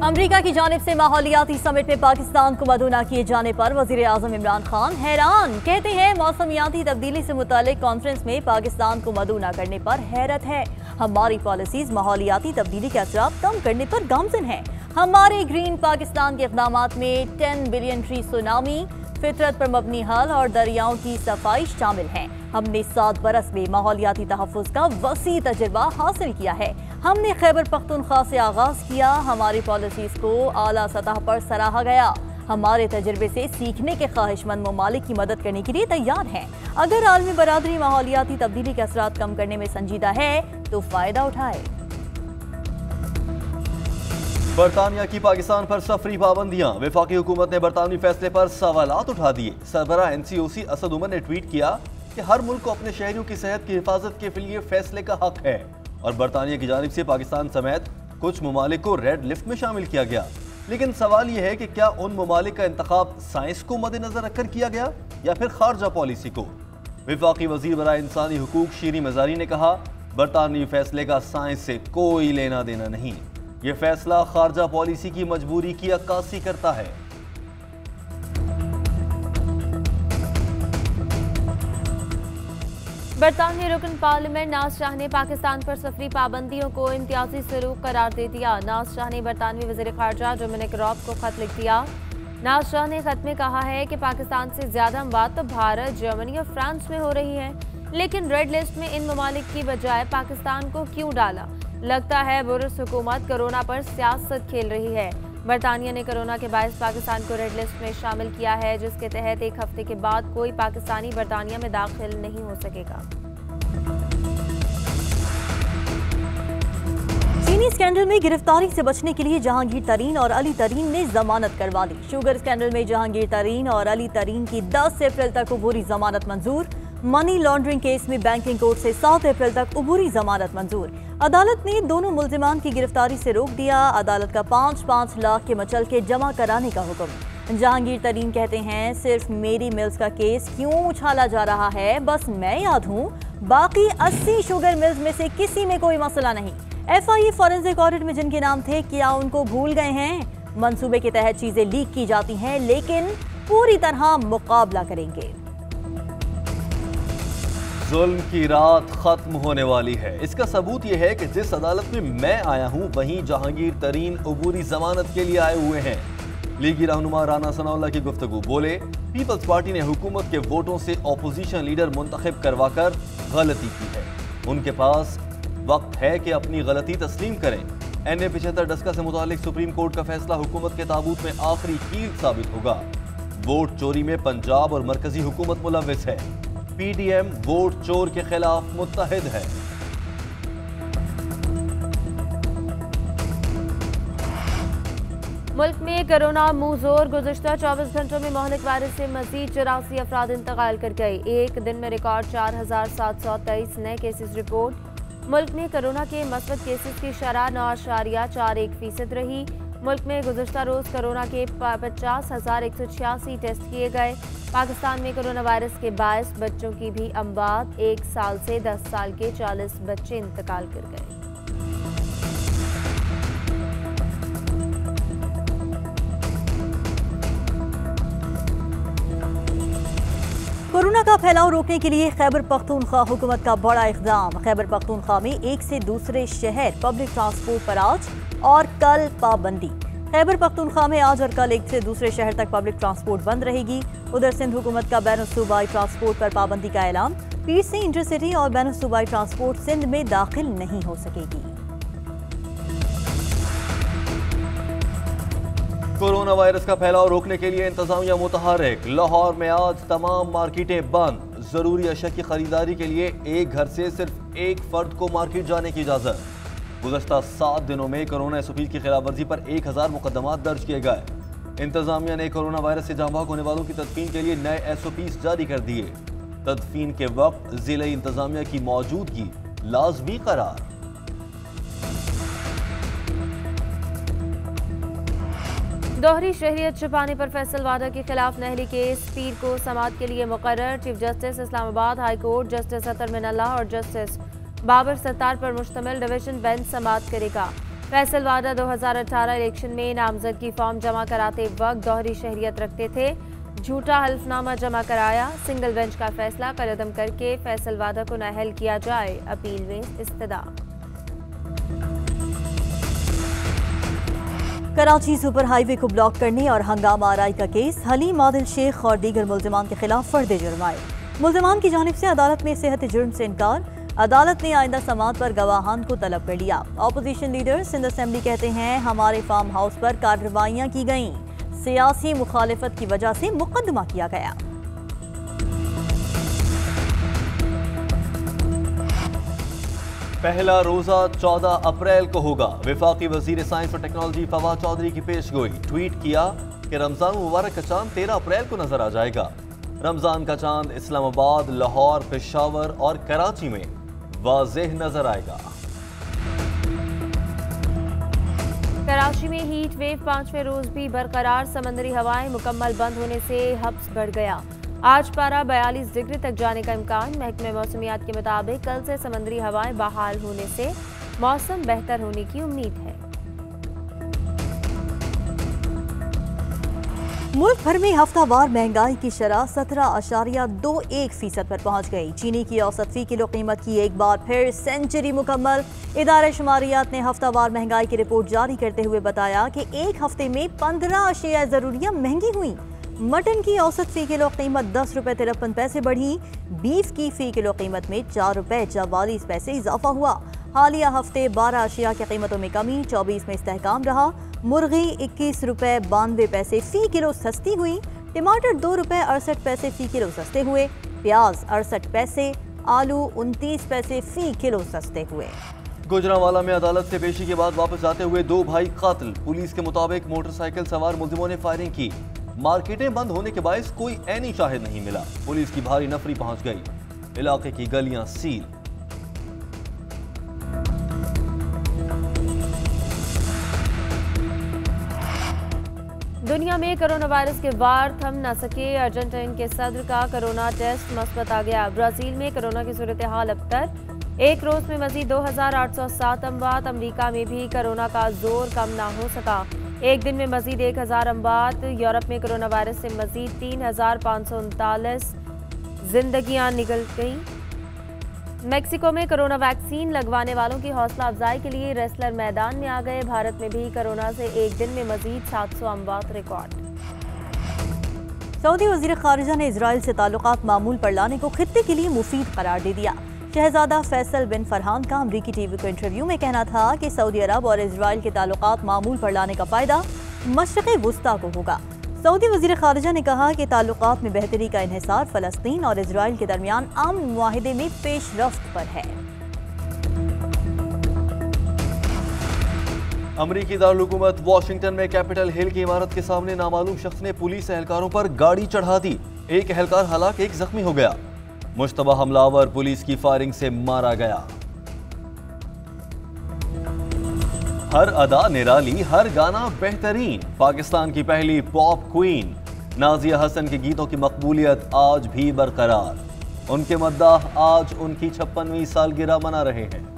अमरीका की जानिब से माहौलियाती समिट में पाकिस्तान को मदऊ न किए जाने पर वजीर आजम इमरान खान हैरान। कहते हैं मौसमियाती तब्दीली से मुतालिक कॉन्फ्रेंस में पाकिस्तान को मदऊ न करने पर हैरत है। हमारी पॉलिसीज माहौलियाती तब्दीली के असरात कम करने पर गामजन है। हमारे ग्रीन पाकिस्तान के इक़दामात में 10 बिलियन ट्री सुनामी, फितरत पर मबनी हल और दरियाओं की सफाई शामिल हैं। हमने 7 बरस में माहौलियाती तहफ़्फ़ुज़ का वसी तजुर्बा हासिल किया है। हमने खैबर पख्तूनख्वा से आगाज किया। हमारी पॉलिसीज को आला सतह पर सराहा गया। हमारे तजुर्बे से सीखने के ख्वाहिशमंद ममालिक की मदद करने के लिए तैयार हैं। अगर आलमी बरादरी माहौलियाती तब्दीली के असरात कम करने में संजीदा है तो फायदा उठाए। बरतानिया की पाकिस्तान पर सफरी पाबंदियां। वफाकी हुकूमत ने बरतानवी फैसले पर सवालात उठा दिए। सरबराह NCOC असद उमर ने ट्वीट किया कि हर मुल्क को अपने शहरियों की सेहत की हिफाजत के लिए फैसले का हक है और बरतानिया की जानिब से पाकिस्तान समेत कुछ ममालिक को रेड लिस्ट में शामिल किया गया। लेकिन सवाल यह है कि क्या उन ममालिक का इंतखाब साइंस को मद्देनजर रखकर किया गया या फिर खारजा पॉलिसी को। वफाकी वजीर बराए इंसानी हुकूक शीरी मजारी ने कहा, बरतानवी फैसले का साइंस से कोई लेना देना नहीं। ये फैसला खारजा पॉलिसी की मजबूरी की अक्कासी करता है। बरतानवी रुकन पार्लियामेंट नाज शाह ने पाकिस्तान पर सफरी पाबंदियों को इम्तियाजी सलूक करार दे दिया। नाज शाह ने बरतानवी वज़ीर ख़ारजा डोमिनिक रॉब को खत लिख दिया। नाज शाह ने खत में कहा है कि पाकिस्तान से ज्यादा अमवात तो भारत, जर्मनी और फ्रांस में हो रही है, लेकिन रेड लिस्ट में इन ममालिक की बजाय पाकिस्तान को क्यों डाला। लगता है बुरुस हुकूमत कोरोना पर सियासत खेल रही है। बरतानिया ने कोरोना के बायस पाकिस्तान को रेड लिस्ट में शामिल किया है, जिसके तहत एक हफ्ते के बाद कोई पाकिस्तानी बरतानिया में दाखिल नहीं हो सकेगा। चीनी स्कैंडल में गिरफ्तारी से बचने के लिए जहांगीर तरीन और अली तरीन ने जमानत करवा ली। शुगर स्कैंडल में जहांगीर तरीन और अली तरीन की 10 अप्रैल तक अबूरी जमानत मंजूर। मनी लॉन्ड्रिंग केस में बैंकिंग कोर्ट से 7 अप्रैल तक अबूरी जमानत मंजूर। अदालत ने दोनों मुल्जिमान की गिरफ्तारी से रोक दिया। अदालत का 5-5 लाख के मचल के जमा कराने का हुक्म। जहांगीर तरीन कहते हैं, सिर्फ मेरी मिल्स का केस क्यों उछाला जा रहा है, बस मैं याद हूँ, बाकी 80 शुगर मिल्स में से किसी में कोई मसला नहीं। FIA फॉरेंसिक ऑडिट में जिनके नाम थे, क्या उनको भूल गए हैं। मंसूबे के तहत चीजें लीक की जाती हैं, लेकिन पूरी तरह मुकाबला करेंगे। जुल्म की रात खत्म होने वाली है। इसका सबूत यह है कि जिस अदालत में मैं आया हूं, वहीं जहांगीर तरीन अबूरी जमानत के लिए आए हुए हैं। लीगी रहनुमा राना सनाउल्लाह की गुफ्तगू। बोले, पीपल्स पार्टी ने हुकूमत के वोटों से ऑपोजिशन लीडर मुंतखब करवाकर गलती की है। उनके पास वक्त है कि अपनी गलती तस्लीम करें। NA 75 डस्का से मुतालिक सुप्रीम कोर्ट का फैसला हुकूमत के ताबूत में आखिरी कील साबित होगा। वोट चोरी में पंजाब और मरकजी हुकूमत मुलव्विस है। PDM वोट चोर के खिलाफ मुत्तहिद है। मुल्क में कोरोना मुंहजोर। गुज़िश्ता 24 घंटों में मोहलिक वायरस से मजीद 84 अफराद इंतकाल कर गए। एक दिन में रिकॉर्ड 4723 नए केसेस रिपोर्ट। मुल्क में कोरोना के मस्बत केसेस की शरह 9.41% रही। मुल्क में गुज़िश्ता रोज कोरोना के 50,186 टेस्ट किए गए। पाकिस्तान में कोरोना वायरस के बायस बच्चों की भी अमवात। 1 साल से 10 साल के 40 बच्चे इंतकाल कर गए। कोरोना का फैलाव रोकने के लिए खैबर पख्तूनख्वा हुकूमत का बड़ा इक़दाम। खैबर पख्तूनख्वा में एक से दूसरे शहर पब्लिक ट्रांसपोर्ट पर आज और कल पाबंदी। खैबर पख्तूनख्वा में आज और कल एक से दूसरे शहर तक पब्लिक ट्रांसपोर्ट बंद रहेगी। उधर सिंध हुकूमत का बैनुल-सूबाई ट्रांसपोर्ट पर पाबंदी का ऐलान। पीर से इंटरसिटी और बैनुल-सूबाई ट्रांसपोर्ट सिंध में दाखिल नहीं हो सकेगी। कोरोना वायरस का फैलाव रोकने के लिए इंतजामिया मुतहर्रिक। लाहौर में आज तमाम मार्केटें बंद। जरूरी अशिया की खरीदारी के लिए एक घर से सिर्फ एक फर्द को मार्केट जाने की इजाजत। गुज़श्ता 7 दिनों में कोरोना SOP की खिलाफ वर्जी पर 1000 मुकदमात दर्ज किए गए। इंतजामिया ने कोरोना वायरस से जाँ बाग होने वालों की तदफीन के लिए नए SOPs जारी कर दिए। तदफीन के वक्त जिले इंतजामिया की मौजूदगी लाजमी करार। दोहरी शहरियत छुपाने पर फैसल वाडा के खिलाफ नहली केस पीर को समाअत के लिए मुकर्रर। Chief justice Islamabad high court justice Athar Minallah और जस्टिस बाबर सत्तार पर मुश्तमिल डिवीजन बेंच समाअत करेगा। फैसल वादा 2018 इलेक्शन में नामजदगी फॉर्म जमा कराते वक्त दोहरी शहरियत रखते थे, झूठा हल्फनामा जमा कराया। सिंगल बेंच का फैसला कलअदम करके फैसल वादा को नाअहल किया जाए, अपील में इस्तदा। कराची सुपर हाईवे को ब्लॉक करने और हंगामा आराई का केस, हलीम आदिल शेख और दीगर मुल्जिमान के खिलाफ फर्द जुर्माए। मुल्जिमान की जानिब से अदालत में सेहत जुर्म से इनकार, अदालत ने आइंदा समाअत पर गवाहान को तलब कर लिया। ऑपोजिशन लीडर सिंध असेंबली कहते हैं हमारे फार्म हाउस पर कार्रवाइयां की गईं, सियासी मुखालिफत की वजह से मुकदमा किया गया। पहला रोजा 14 अप्रैल को होगा। वफाकी वजीर साइंस और टेक्नोलॉजी फवाद चौधरी की पेशगोई, ट्वीट किया कि रमजान मुबारक का चांद 13 अप्रैल को नजर आ जाएगा। रमजान का चांद इस्लामाबाद, लाहौर, पेशावर और कराची में वाज़ेह नजर आएगा। कराची में हीट वेव 5वें रोज भी बरकरार, समंदरी हवाएं मुकम्मल बंद होने से हब्स बढ़ गया। आज पारा 42 डिग्री तक जाने का इम्कान। महकमे मौसमियात के मुताबिक कल से समंदरी हवाएं बहाल होने से मौसम बेहतर होने की उम्मीद है। मुल्क भर में हफ्तावार महंगाई की शरह 17.21% पर पहुंच गई। चीनी की औसत फी किलो कीमत की एक बार फिर सेंचुरी मुकम्मल। इदारे शुमारियात ने हफ्तावार महंगाई की रिपोर्ट जारी करते हुए बताया कि एक हफ्ते में 15 अशिया ज़रूरियाँ महंगी हुई। मटन की औसत फी किलो कीमत 10 रुपये 53 पैसे बढ़ी। बीफ की फी किलो कीमत में 4 रुपये 44 पैसे इजाफा हुआ। हालिया हफ्ते 12 अशिया की कीमतों में कमी, 24 में इस्तेहकाम रहा। मुर्गी 21 रुपये 92 पैसे फी किलो सस्ती हुई। टमाटर 2 रुपये 68 पैसे फी किलो सस्ते हुए। प्याज 68 पैसे, आलू 29 पैसे फी किलो सस्ते हुए। गुजरांवाला में अदालत से पेशी के बाद वापस आते हुए 2 भाई कातिल। पुलिस के मुताबिक मोटरसाइकिल सवार मुल्जिमों ने फायरिंग की। मार्केटें बंद होने के बायस कोई ऐनी शाहिद नहीं मिला। पुलिस की भारी नफरी पहुंच गई। इलाके की गलियां सील। दुनिया में कोरोना वायरस के वार थम न सके। अर्जेंटीना के सदर का कोरोना टेस्ट मस्बत आ गया। ब्राजील में कोरोना की सूरत हाल अबतर। एक रोज में मजीद 2807 अमवात। अमरीका में भी कोरोना का जोर कम ना हो सका। एक दिन में मजीद 1000 अमवात। यूरोप में कोरोना वायरस से मजीद 3539 जिंदगियां निकल गईं। मेक्सिको में कोरोना वैक्सीन लगवाने वालों की हौसला अफजाई के लिए रेसलर मैदान में आ गए। भारत में भी कोरोना से एक दिन में मजीद 700 अमवात रिकॉर्ड। सऊदी वजीर खारिजा ने इजराइल से ताल्लुकात मामूल पर लाने को खित्ते के लिए मुफीद करार दे दिया। शहजादा फैसल बिन फरहान का अमरीकी टीवी को इंटरव्यू में कहना था कि सऊदी अरब और इजराइल के ताल्लुकात मामूल पर लाने का फायदा मशरिक़ वुस्ता को होगा। सऊदी वजीर खारिजा ने कहा कि ताल्लुकात में बेहतरी का इन्हिसार फ़लस्तीन और इजराइल के दरमियान अमन मुआहिदे में पेशरफ्त पर है। अमरीकी दारुल-हुकूमत वाशिंगटन में कैपिटल हिल की इमारत के सामने नामालूम शख्स ने पुलिस एहलकारों पर गाड़ी चढ़ा दी। एक एहलकार हलाक, एक जख्मी हो गया। मुश्तबा हमलावर पुलिस की फायरिंग से मारा गया। हर अदा निराली, हर गाना बेहतरीन। पाकिस्तान की पहली पॉप क्वीन नाजिया हसन के गीतों की मकबूलियत आज भी बरकरार। उनके मद्दाह आज उनकी 56वीं सालगिरह मना रहे हैं।